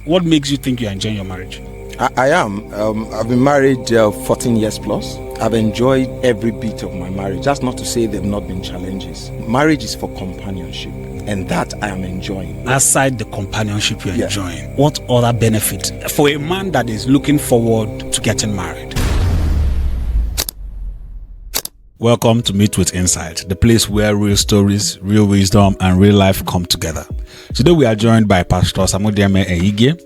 What makes you think you're enjoying your marriage? I am. I've been married 14 years plus. I've enjoyed every bit of my marriage. That's not to say there have not been challenges. Marriage is for companionship, and that I am enjoying. Aside the companionship you're enjoying, what other benefit for a man that is looking forward to getting married? Welcome to Meet with Insight, the place where real stories, real wisdom, and real life come together. Today we are joined by Pastor Osamudiamen Ehigie,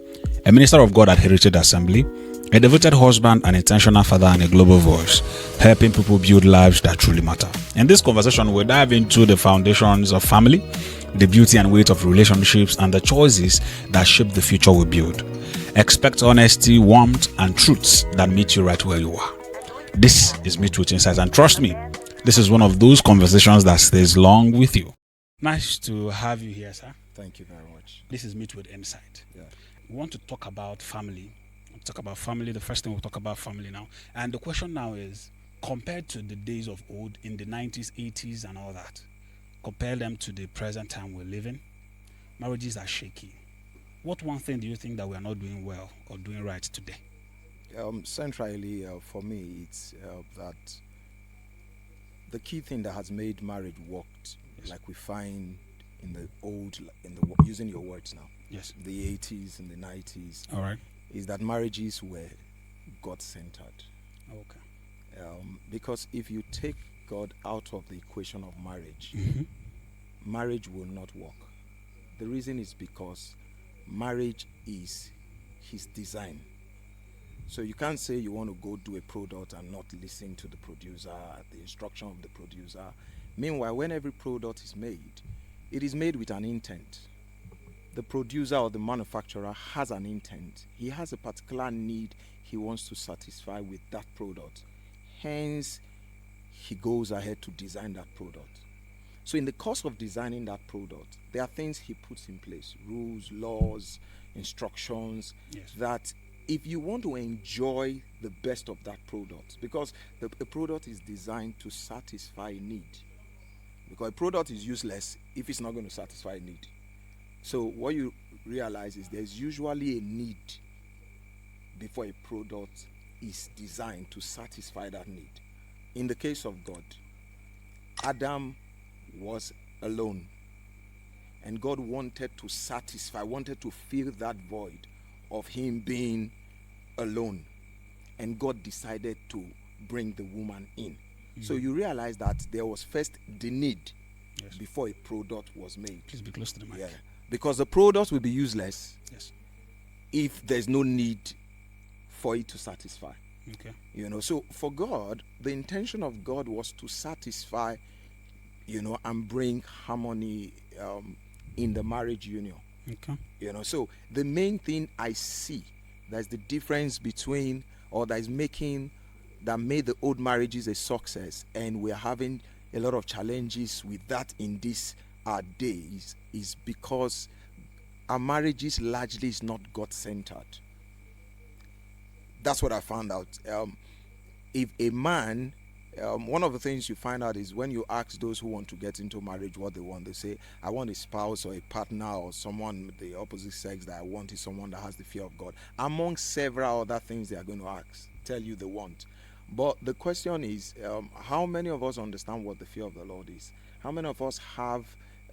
a minister of God at Heritage Assembly, a devoted husband, an intentional father, and a global voice, helping people build lives that truly matter. In this conversation, we'll dive into the foundations of family, the beauty and weight of relationships, and the choices that shape the future we build. Expect honesty, warmth, and truths that meet you right where you are. This is Meet with Insight, and trust me, this is one of those conversations that stays long with you. Nice to have you here, sir. Thank you very much. This is Meet with Insight. Yeah. We want to talk about family. The first thing we'll talk about family now. And the question now is, compared to the days of old in the 90s, 80s, and all that, compare them to the present time we're living, marriages are shaky. What one thing do you think that we are not doing well or doing right today? Centrally, for me, it's that the key thing that has made marriage work, like we find in the using your words now, the 80s and the 90s, all right, is that marriages were God-centered. Okay. Because if you take God out of the equation of marriage, marriage will not work. The reason is because marriage is His design. So you can't say you want to go do a product and not listen to the producer, the instruction of the producer. Meanwhile, when every product is made, it is made with an intent. The producer or the manufacturer has an intent. He has a particular need he wants to satisfy with that product. Hence, he goes ahead to design that product. So in the course of designing that product, there are things he puts in place, rules, laws, instructions, that if you want to enjoy the best of that product, because the product is designed to satisfy a need, because a product is useless if it's not going to satisfy a need. So what you realize is there's usually a need before a product is designed to satisfy that need. In the case of God, Adam was alone, and God wanted to fill that void of him being alone, and God decided to bring the woman in. So you realize that there was first the need before a product was made. Please be close to the mic. Yeah, because the product will be useless if there's no need for it to satisfy. Okay. So for God, the intention of God was to satisfy, and bring harmony in the marriage union. Okay. So the main thing I see that's the difference between, or that made the old marriages a success, and we're having a lot of challenges with that in these days, is because our marriages largely is not God-centered. That's what I found out. If a man, one of the things you find out is when you ask those who want to get into marriage what they want, they say, I want a spouse or a partner or someone with the opposite sex that I want is someone that has the fear of God. Among several other things they are going to tell you they want. But the question is, how many of us understand what the fear of the Lord is? How many of us have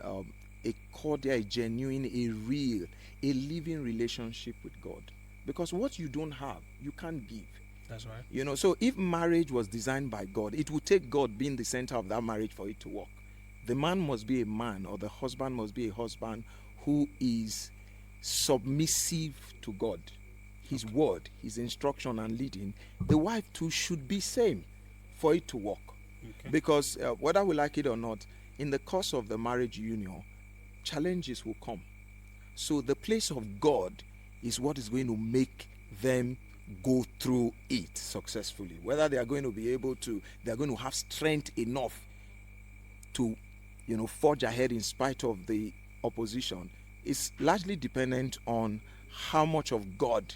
a cordial, a genuine, a real, a living relationship with God? Because what you don't have, you can't give. That's right. So if marriage was designed by God, it would take God being the center of that marriage for it to work. The man must be a man, or the husband must be a husband who is submissive to God, His word, His instruction and leading. The wife too should be same for it to work. Okay. Because whether we like it or not, in the course of the marriage union, challenges will come. So the place of God is what is going to make them go through it successfully. Whether they are going to be able to, they are going to have strength enough to, forge ahead in spite of the opposition, is largely dependent on how much of God,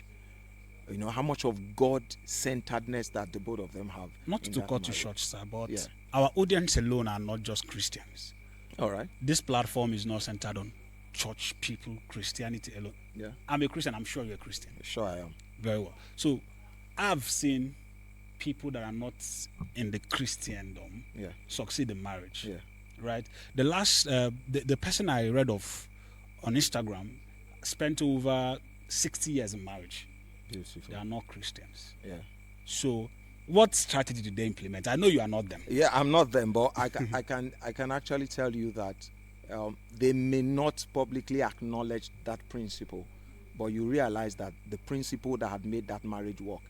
how much of God-centeredness that the both of them have. Not to cut you short, sir, but our audience alone are not just Christians. All right. This platform is not centered on church people, Christianity alone. Yeah. I'm a Christian. I'm sure you're a Christian. Sure I am. Very well. So I've seen people that are not in the Christendom succeed in marriage. Yeah. Right. The last the person I read of on Instagram spent over 60 years in marriage. Beautiful. They are not Christians. Yeah. So what strategy did they implement? I know you are not them. Yeah, I'm not them, but I can actually tell you that they may not publicly acknowledge that principle, but you realize that the principle that had made that marriage work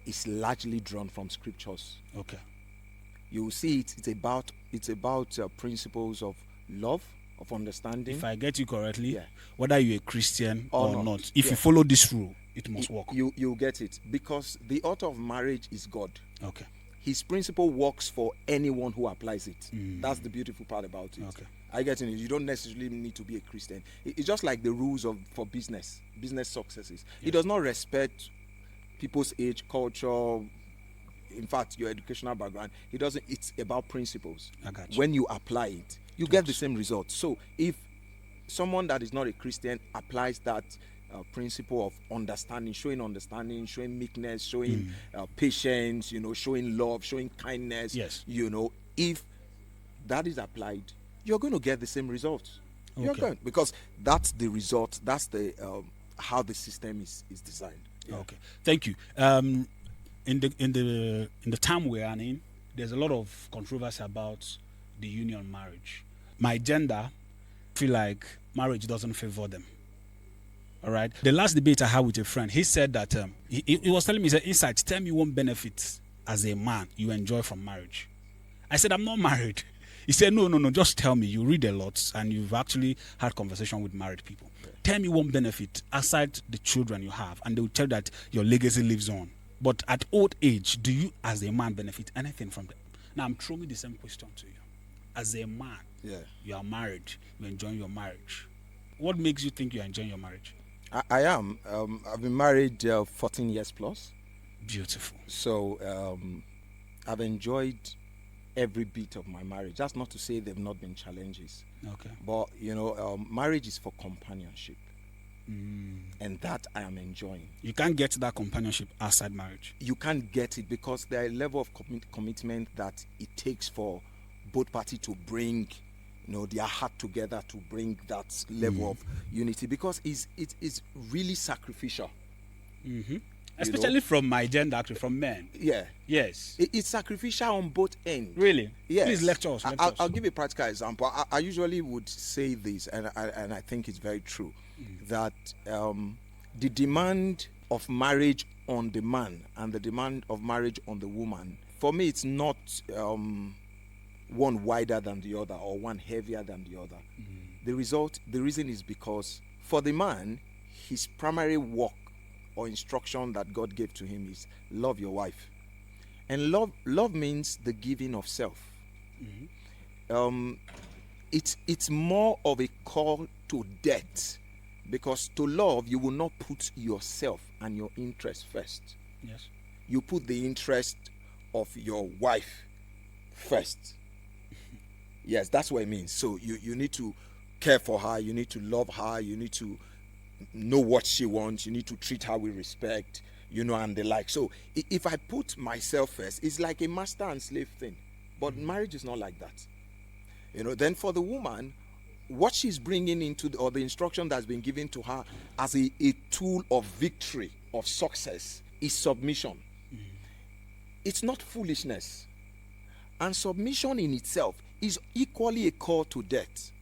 is largely drawn from scriptures. Okay. You will see it's about principles of love, of understanding. If I get you correctly, Yeah. whether you're a Christian or not, if Yeah. you follow this rule, it must work. You get it, because the author of marriage is God. Okay. His principle works for anyone who applies it. That's the beautiful part about it. Okay. I get it. You don't necessarily need to be a Christian. It's just like the rules for business successes. It does not respect people's age, culture, in fact, your educational background. It doesn't. It's about principles. I got you. When you apply it, you get the same result. So if someone that is not a Christian applies that principle of understanding, showing meekness, showing patience, showing love, showing kindness. Yes. If that is applied, you're going to get the same results. You're Okay. going, because that's the result. That's the how the system is designed. Yeah. Okay. Thank you. In the time we are in, there's a lot of controversy about the union marriage. My gender feel like marriage doesn't favor them. All right. The last debate I had with a friend, he said that he was telling me, he said, "Insight, tell me one benefit as a man you enjoy from marriage." I said, "I'm not married." He said, no, just tell me. You read a lot and you've actually had conversation with married people. Tell me one benefit aside the children you have, and they will tell you that your legacy lives on. But at old age, do you as a man benefit anything from that? Now I'm throwing the same question to you. As a man, you are married, you're enjoying your marriage. What makes you think you're enjoying your marriage? I am. I've been married 14 years plus. Beautiful. So I've enjoyed every bit of my marriage. That's not to say there have not been challenges. Okay. But marriage is for companionship, and that I am enjoying. You can't get that companionship outside marriage. You can't get it because there are a level of commitment that it takes for both parties to bring their heart together, to bring that level of unity, because it's really sacrificial. Especially from my gender, actually, from men. Yeah. Yes. It's sacrificial on both ends. Really? Yes. Please lecture us. I'll give a practical example. I usually would say this, and I think it's very true, that the demand of marriage on the man and the demand of marriage on the woman, for me, it's not one wider than the other or one heavier than the other. The reason is because for the man, his primary work or instruction that God gave to him is love your wife. And love means the giving of self. It's more of a call to death, because to love you will not put yourself and your interest first. Yes. You put the interest of your wife first. Yes, that's what it means. So you need to care for her, you need to love her, you need to know what she wants, you need to treat her with respect, and the like. So if I put myself first, it's like a master and slave thing. But marriage is not like that. Then for the woman, what she's bringing into or the instruction that's been given to her as a tool of victory, of success, is submission. It's not foolishness. And submission in itself is equally a call to death,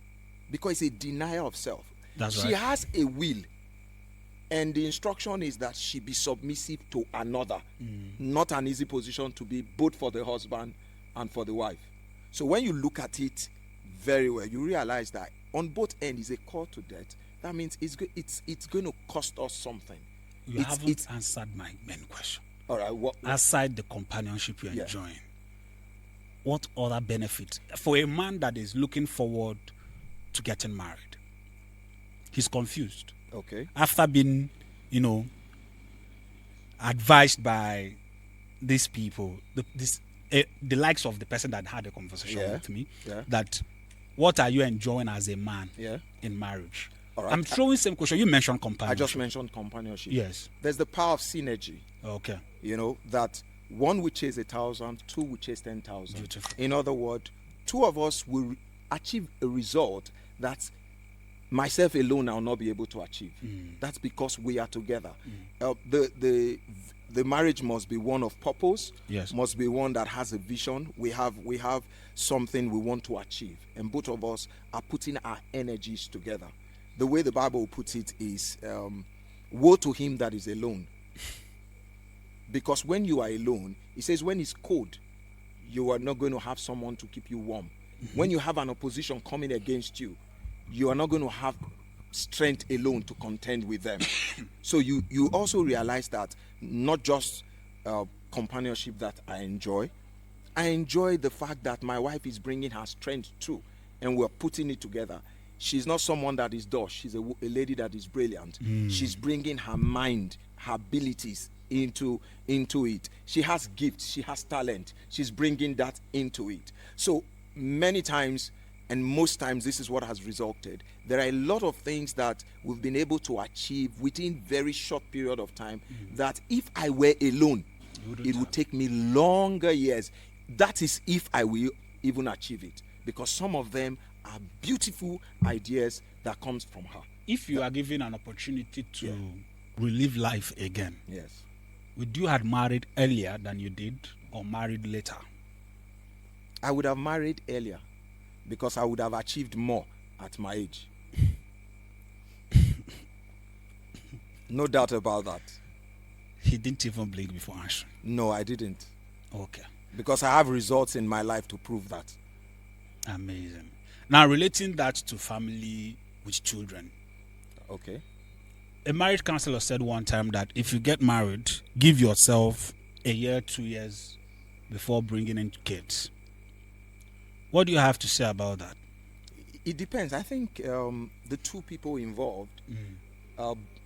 because it's a denial of self. That's right. She has a will, and the instruction is that she be submissive to another. Not an easy position to be, both for the husband and for the wife. So when you look at it very well, you realize that on both ends is a call to death. That means it's going to cost us something. You haven't answered my main question. All right. What? Aside the companionship you're enjoying, what other benefit for a man that is looking forward to getting married? He's confused. Okay. After being, advised by these people, the likes of the person that had a conversation with me, that what are you enjoying as a man Yeah. in marriage? All right. I'm throwing same question. You mentioned companionship. I just mentioned companionship. Yes. There's the power of synergy. Okay. You know, that one will chase 1,000, two will chase 10,000. Beautiful. In other words, two of us will achieve a result that myself alone I'll not be able to achieve. That's because we are together. The marriage must be one of purpose. Yes. Must be one that has a vision. We have something we want to achieve, and both of us are putting our energies together. The way the Bible puts it is, woe to him that is alone. Because when you are alone, it says when it's cold, you are not going to have someone to keep you warm. When you have an opposition coming against you, you are not going to have strength alone to contend with them. So you also realize that not just companionship that I enjoy the fact that my wife is bringing her strength too, and we're putting it together. She's not someone that is dull. She's a lady that is brilliant. She's bringing her mind, her abilities into it. She has gifts. She has talent. She's bringing that into it. So many times, and most times, this is what has resulted. There are a lot of things that we've been able to achieve within very short period of time that if I were alone, it would take me longer years. That is if I will even achieve it, because some of them are beautiful ideas that comes from her. If you are given an opportunity to relive life again, Yes. would you have married earlier than you did, or married later? I would have married earlier because I would have achieved more at my age. No doubt about that. He didn't even blink before answering. No, I didn't. Okay. Because I have results in my life to prove that. Amazing. Now, relating that to family with children. Okay. A marriage counselor said one time that if you get married, give yourself a year, 2 years before bringing in kids. What do you have to say about that? It depends. I think the two people involved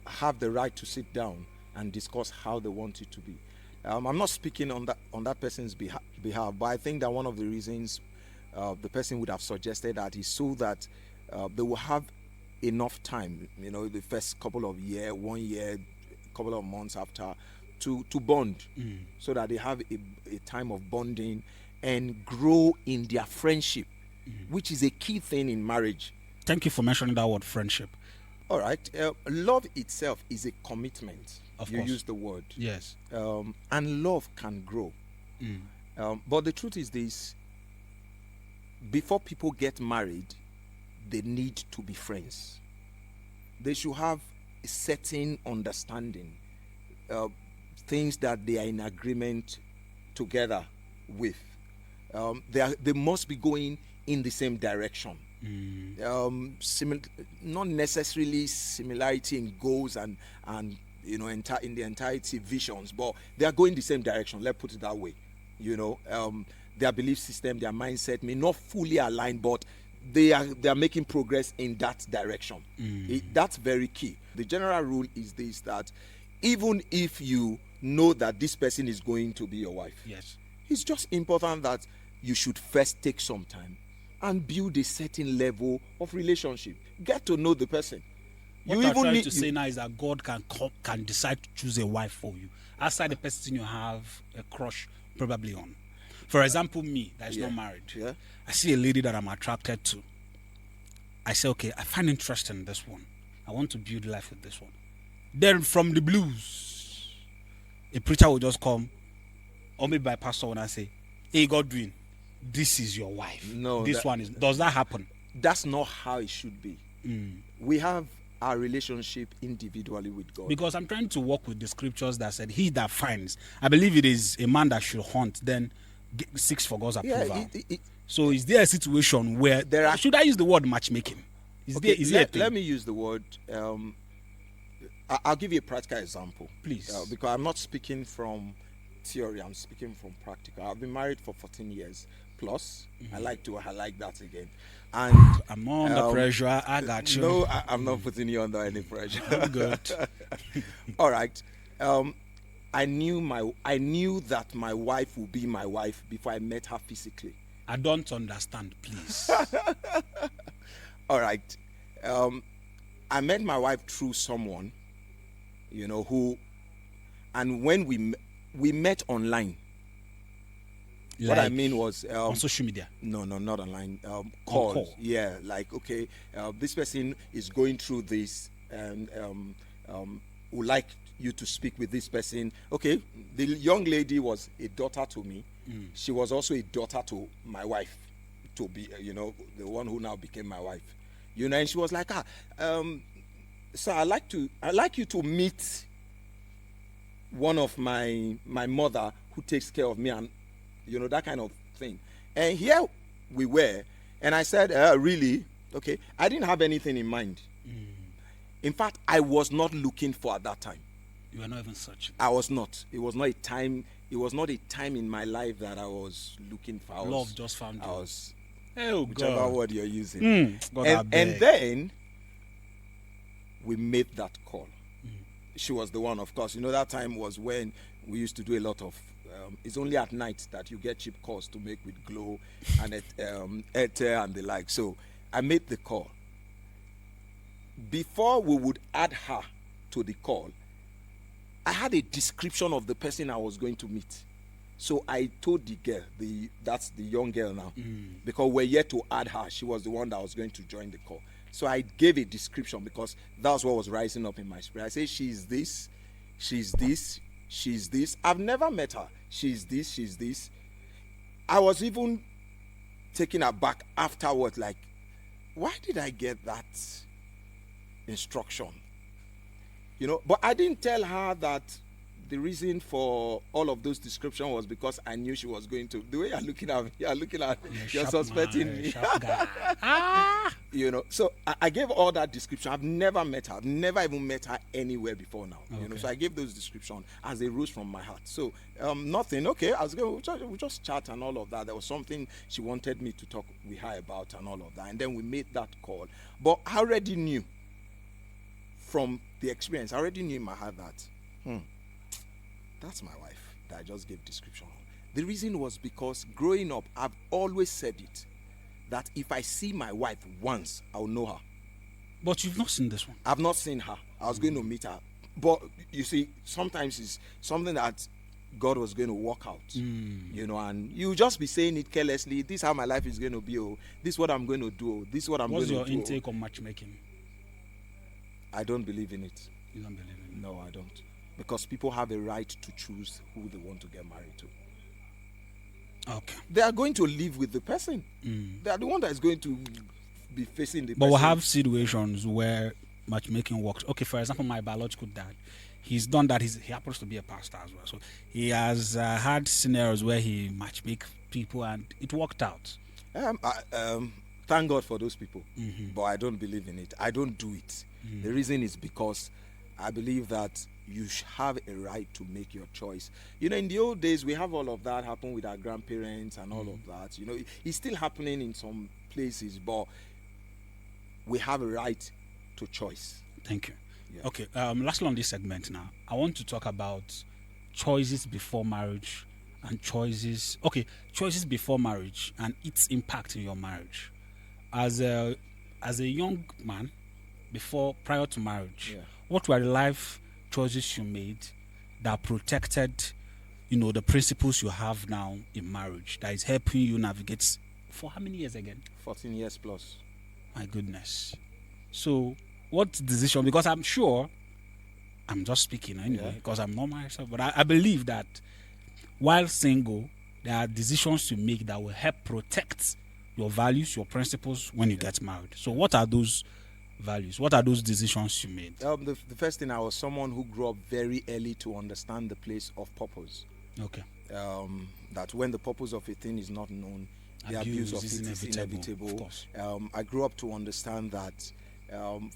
have the right to sit down and discuss how they want it to be. I'm not speaking on that person's behalf, but I think that one of the reasons the person would have suggested that is so that they will have enough time, the first couple of 1 year, couple of months after, to bond, so that they have a time of bonding and grow in their friendship, which is a key thing in marriage. Thank you for mentioning that word, friendship. All right. Love itself is a commitment. Of you course. use the word. Yes. And love can grow. But the truth is this: before people get married, they need to be friends. They should have a certain understanding, things that they are in agreement together with. They must be going in the same direction. Not necessarily similarity in goals and in the entirety visions, but they are going the same direction. Let's put it that way. Their belief system, their mindset may not fully align, but they are making progress in that direction. That's very key. The general rule is this: that even if you know that this person is going to be your wife, Yes. it's just important that you should first take some time and build a certain level of relationship. Get to know the person. What I'm trying to say now is that God can decide to choose a wife for you outside the person you have a crush probably on. For example, me that is not married. Yeah. I see a lady that I'm attracted to. I say, okay, I find interest in this one. I want to build life with this one. Then from the blues, a preacher will just come, or maybe my pastor when I say, hey, Godwin, this is your wife. No, this one is. Does that happen? That's not how it should be. We have our relationship individually with God. Because I'm trying to work with the scriptures that said, he that finds. I believe it is a man that should hunt, then seeks for God's approval. So is there a situation where should I use the word matchmaking? Let me use the word. I'll give you a practical example, please, because I'm not speaking from theory. I'm speaking from practical. I've been married for 14 years plus. I like that again. And I'm not under pressure. I got you. No, I'm not putting you under any pressure. I'm good. All right. I knew that my wife would be my wife before I met her physically. I don't understand, please. All right. I met my wife through someone, who, and when we met online. What I mean was on social media. No, not online. Calls. Call. Yeah, like okay, this person is going through this, and would like you to speak with this person. Okay, the young lady was a daughter to me. She was also a daughter to my wife, to be the one who now became my wife. And she was like, so I like you to meet one of my mother who takes care of me, and that kind of thing. And here we were, and I said, really? Okay. I didn't have anything in mind. In fact, I was not looking for at that time. You were not even searching. I was not. It was not a time in my life that I was looking for. Love just found you. I was, whichever God. Word you're using. God, and then we made that call. She was the one, of course. That time was when we used to do a lot of it's only at night that you get cheap calls to make with Glow and Airtel and the like. So I made the call. Before we would add her to the call, I had a description of the person I was going to meet. So I told the girl, that's the young girl now, because we're yet to add her. She was the one that was going to join the call. So I gave a description because that's what was rising up in my spirit. I said, she's this, she's this, she's this. I've never met her. She's this, she's this. I was even taken aback afterward, like, why did I get that instruction? But I didn't tell her that the reason for all of those descriptions was because I knew she was going to. The way you're looking at, you're suspecting me. So I gave all that description. I've never met her. I've never even met her anywhere before now. Okay. So I gave those descriptions as they rose from my heart. So nothing. Okay, I was going. We just chat and all of that. There was something she wanted me to talk with her about and all of that, and then we made that call. But I already knew from the experience. I already knew in my heart that. That's my wife that I just gave description on. The reason was because growing up, I've always said it, that if I see my wife once, I'll know her. But you've not seen this one. I've not seen her. I was going to meet her. But you see, sometimes it's something that God was going to work out. And you just be saying it carelessly. This is how my life is going to be. Oh, this is what I'm going to do. Oh, this is what I'm going to do. What's your intake on matchmaking? I don't believe in it. You don't believe in it? No, I don't. Because people have a right to choose who they want to get married to. Okay. They are going to live with the person. They are the one that is going to be facing the person. But we'll have situations where matchmaking works. Okay, for example, my biological dad, he's done that. He happens to be a pastor as well. So he has had scenarios where he matchmake people and it worked out. Thank God for those people. But I don't believe in it. I don't do it. The reason is because I believe that you have a right to make your choice. In the old days, we have all of that happen with our grandparents and all of that. It's still happening in some places, but we have a right to choice. Thank you. Yeah. Okay, lastly on this segment now, I want to talk about choices before marriage and choices before marriage and its impact in your marriage. As a young man, prior to marriage, what were the life choices you made that protected, the principles you have now in marriage that is helping you navigate for how many years again? 14 years plus. My goodness. So what decision, because I'm sure, I'm just speaking anyway, because I'm not myself, but I believe that while single, there are decisions to make that will help protect your values, your principles when you get married. So what are those values? What are those decisions you made? The first thing, I was someone who grew up very early to understand the place of purpose. Okay. That when the purpose of a thing is not known, the abuse of it is inevitable. Of course. I grew up to understand that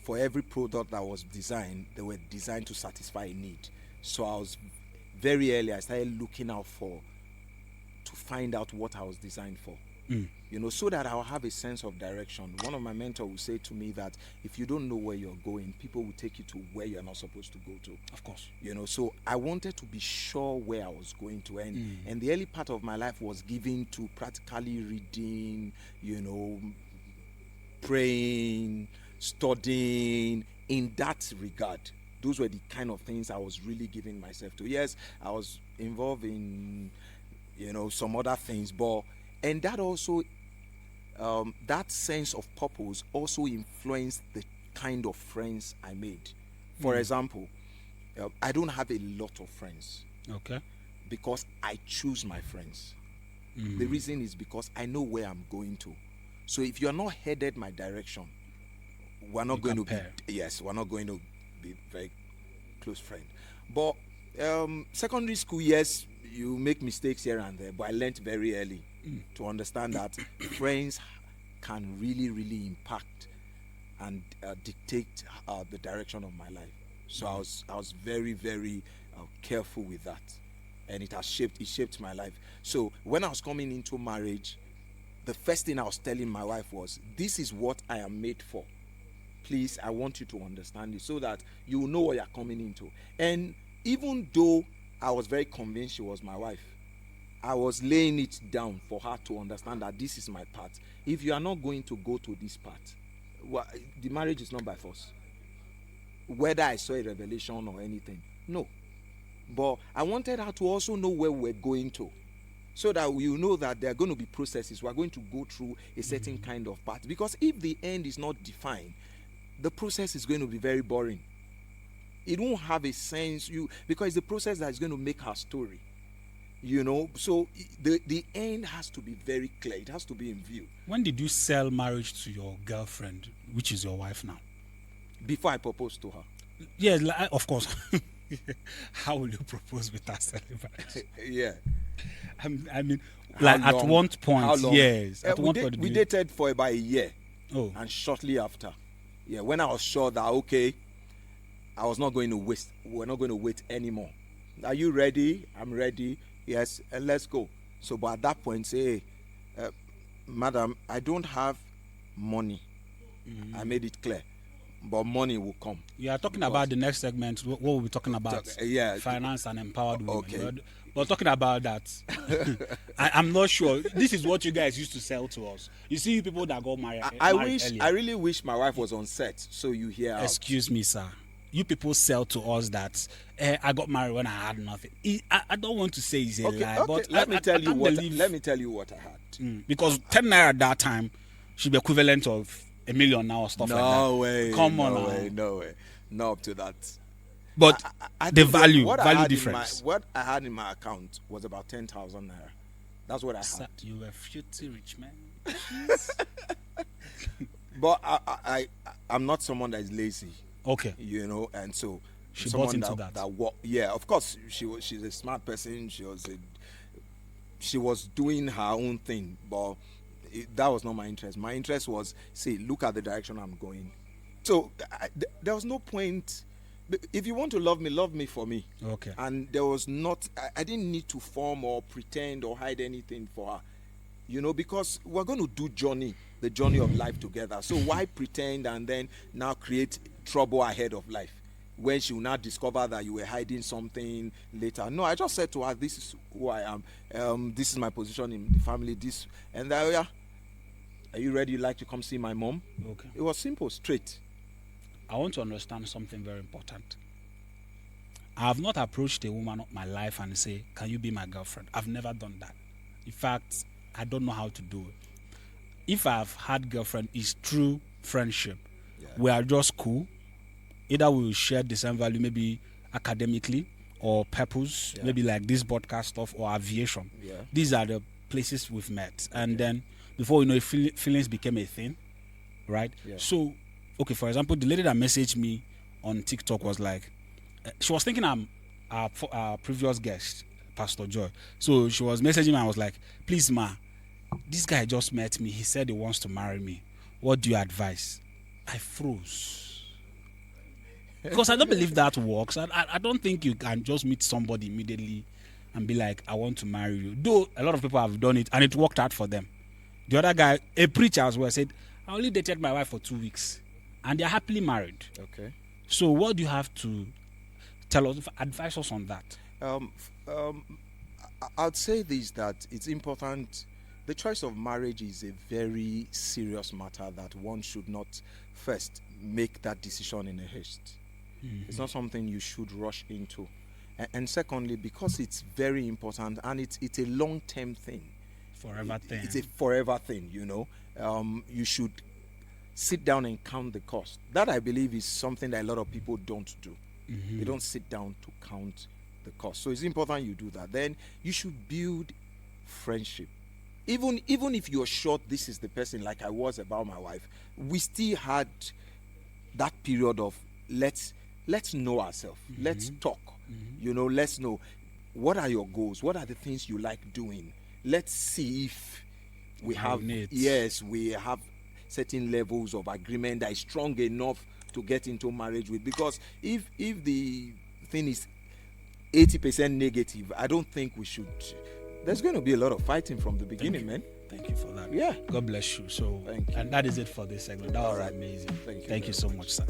for every product that was designed, they were designed to satisfy a need. So I was very early, I started looking out to find out what I was designed for. So that I'll have a sense of direction. One of my mentors will say to me that if you don't know where you're going, people will take you to where you're not supposed to go to. Of course. So I wanted to be sure where I was going to. And the early part of my life was given to practically reading, praying, studying, in that regard. Those were the kind of things I was really giving myself to. Yes, I was involved in, some other things, and that also, that sense of purpose also influenced the kind of friends I made. For example, I don't have a lot of friends. Okay. Because I choose my friends. The reason is because I know where I'm going to. So if you're not headed my direction, we're not going to be very close friend. But secondary school, yes, you make mistakes here and there, but I learned very early to understand that friends can really, really impact and dictate the direction of my life. So I was very, very careful with that, and it shaped my life. So when I was coming into marriage, the first thing I was telling my wife was, this is what I am made for. Please, I want you to understand it so that you know what you're coming into. And even though I was very convinced she was my wife, I was laying it down for her to understand that this is my path. If you are not going to go to this path, the marriage is not by force. Whether I saw a revelation or anything, no. But I wanted her to also know where we're going to, so that we know that there are going to be processes. We're going to go through a certain kind of path. Because if the end is not defined, the process is going to be very boring. It won't have a sense, because it's the process that is going to make her story. So the end has to be very clear. It has to be in view. When did you sell marriage to your girlfriend, which is your wife now? Before I proposed to her. Yes, of course. How will you propose with that celibacy? Yeah. I mean, at one point, yes. At one point, we dated for about a year. Oh. And shortly after, when I was sure that, okay, I was not going to waste, we're not going to wait anymore. Are you ready? I'm ready. Yes, and let's go. So, but at that point, say, madam, I don't have money. I made it clear. But money will come. You are talking about the next segment. What we'll be talking about? Finance and empowered women. Okay. But talking about that, I'm not sure. This is what you guys used to sell to us. You see people that got married. I really wish my wife was on set, so you hear. Excuse me, sir. You people sell to us that I got married when I had nothing. I don't want to say it's a lie, but let me tell you what I had. Because 10 naira at that time should be equivalent of $1 million now or stuff like that. No way. Come on. No way. Not up to that. But the value difference. What I had in my account was about 10,000 naira. That's what I had. You were filthy rich man. But I'm not someone that is lazy. Okay. And so she bought into that. Of course, she's a smart person. She was doing her own thing, but that was not my interest. My interest was, look at the direction I'm going. So there was no point. If you want to love me for me. Okay. And there was I didn't need to form or pretend or hide anything for her. Because we're going to do the journey of life together. So why pretend and then now create trouble ahead of life when she will now discover that you were hiding something later? No, I just said to her, this is who I am. This is my position in the family. And are you ready? You'd like to come see my mom? Okay. It was simple, straight. I want to understand something very important. I have not approached a woman of my life and say, can you be my girlfriend? I've never done that. In fact, I don't know how to do it. If I've had girlfriend, it's true friendship. Yeah. We are just cool. Either we will share the same value, maybe academically or purpose, maybe like this podcast stuff or aviation. Yeah. These are the places we've met. And then before feelings became a thing, right? Yeah. So, okay, for example, the lady that messaged me on TikTok was like, she was thinking I'm our previous guest, Pastor Joy. So she was messaging me and I was like, please, ma, this guy just met me. He said he wants to marry me. What do you advise? I froze. Because I don't believe that works. I don't think you can just meet somebody immediately and be like, I want to marry you. Though a lot of people have done it and it worked out for them. The other guy, a preacher as well, said, I only dated my wife for 2 weeks and they're happily married. Okay. So what do you have to tell us, advise us on that? I'd say this, that it's important. The choice of marriage is a very serious matter that one should not first make that decision in a haste. It's not something you should rush into. And secondly, because it's very important and it's a long-term thing. Forever thing. It's a forever thing, you know. You should sit down and count the cost. That, I believe, is something that a lot of people don't do. They don't sit down to count the cost. So it's important you do that. Then you should build friendship. Even if you're sure this is the person, like I was about my wife, we still had that period of let's know ourselves. Let's talk. You know, let's know what are your goals, what are the things you like doing. Let's see if we have certain levels of agreement that is strong enough to get into marriage with. Because if the thing is 80% negative, I don't think we should. There's going to be a lot of fighting from the beginning, man. Thank you for that. Yeah. God bless you. So, thank you. And that is it for this segment. That was amazing. Thank you. Thank you so much, sir.